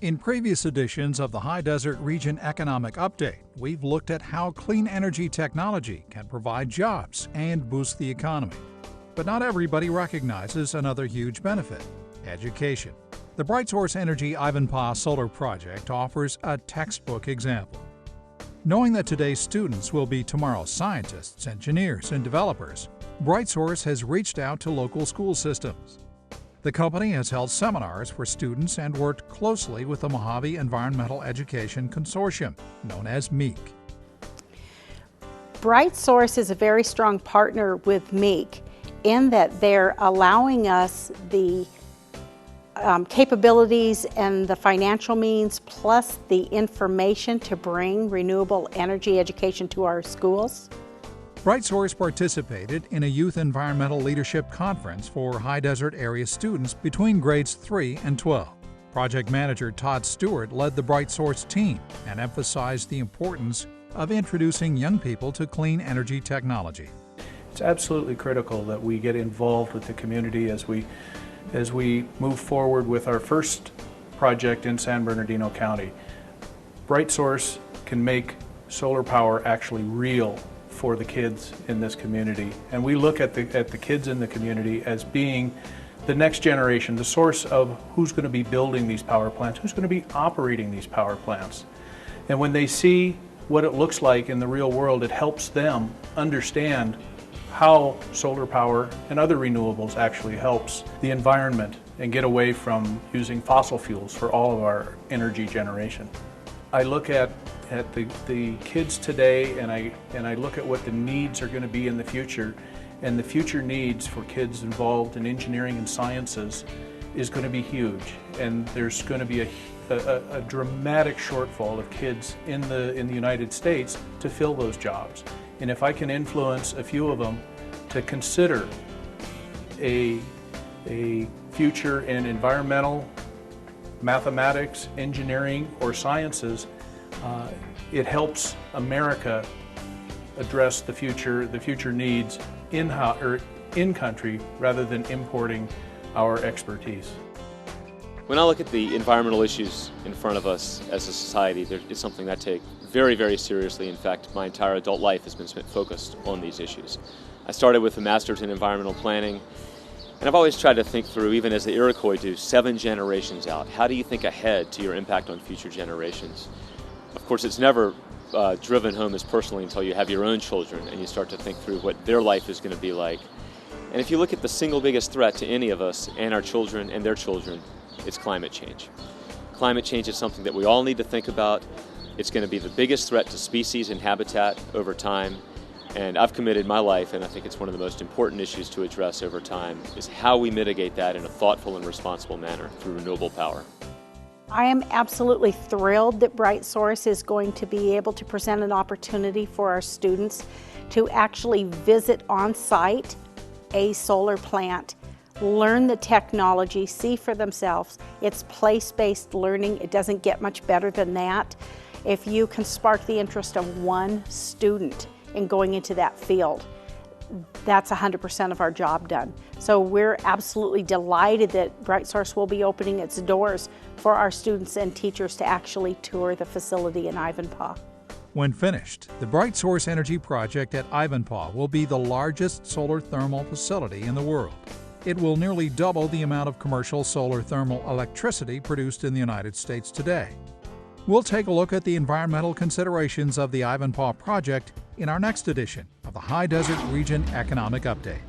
In previous editions of the High Desert Region Economic Update, we've looked at how clean energy technology can provide jobs and boost the economy. But not everybody recognizes another huge benefit: education. The BrightSource Energy Ivanpah solar project offers a textbook example. Knowing that today's students will be tomorrow's scientists, engineers, and developers, BrightSource has reached out to local school systems. The company has held seminars for students and worked closely with the Mojave Environmental Education Consortium, known as MEEC. BrightSource is a very strong partner with MEEC in that they're allowing us the capabilities and the financial means, plus the information to bring renewable energy education to our schools. BrightSource participated in a Youth Environmental Leadership Conference for high desert area students between grades 3 and 12. Project manager Todd Stewart led the BrightSource team and emphasized the importance of introducing young people to clean energy technology. It's absolutely critical that we get involved with the community as we move forward with our first project in San Bernardino County. BrightSource can make solar power actually real for the kids in this community, and we look at the kids in the community as being the next generation, the source of who's going to be building these power plants, who's going to be operating these power plants. And when they see what it looks like in the real world, it helps them understand how solar power and other renewables actually helps the environment and get away from using fossil fuels for all of our energy generation. I look at the kids today, and I look at what the needs are going to be in the future, and the future needs for kids involved in engineering and sciences is going to be huge, and there's going to be a dramatic shortfall of kids in the United States to fill those jobs. And if I can influence a few of them to consider a future in environmental, mathematics, engineering, or sciences, it helps America address the future needs in country rather than importing our expertise. When I look at the environmental issues in front of us as a society, it's something I take very, very seriously. In fact, my entire adult life has been spent focused on these issues. I started with a master's in environmental planning, and I've always tried to think through, even as the Iroquois do, 7 generations out. How do you think ahead to your impact on future generations? Of course, it's never driven home as personally until you have your own children and you start to think through what their life is going to be like. And if you look at the single biggest threat to any of us and our children and their children, it's climate change. Climate change is something that we all need to think about. It's going to be the biggest threat to species and habitat over time. And I've committed my life, and I think it's one of the most important issues to address over time, is how we mitigate that in a thoughtful and responsible manner through renewable power. I am absolutely thrilled that BrightSource is going to be able to present an opportunity for our students to actually visit on site a solar plant, learn the technology, see for themselves. It's place-based learning. It doesn't get much better than that. If you can spark the interest of one student in going into that field, that's 100% of our job done. So we're absolutely delighted that BrightSource will be opening its doors for our students and teachers to actually tour the facility in Ivanpah. When finished, the BrightSource Energy project at Ivanpah will be the largest solar thermal facility in the world. It will nearly double the amount of commercial solar thermal electricity produced in the United States today. We'll take a look at the environmental considerations of the Ivanpah project in our next edition of the High Desert Region Economic Update.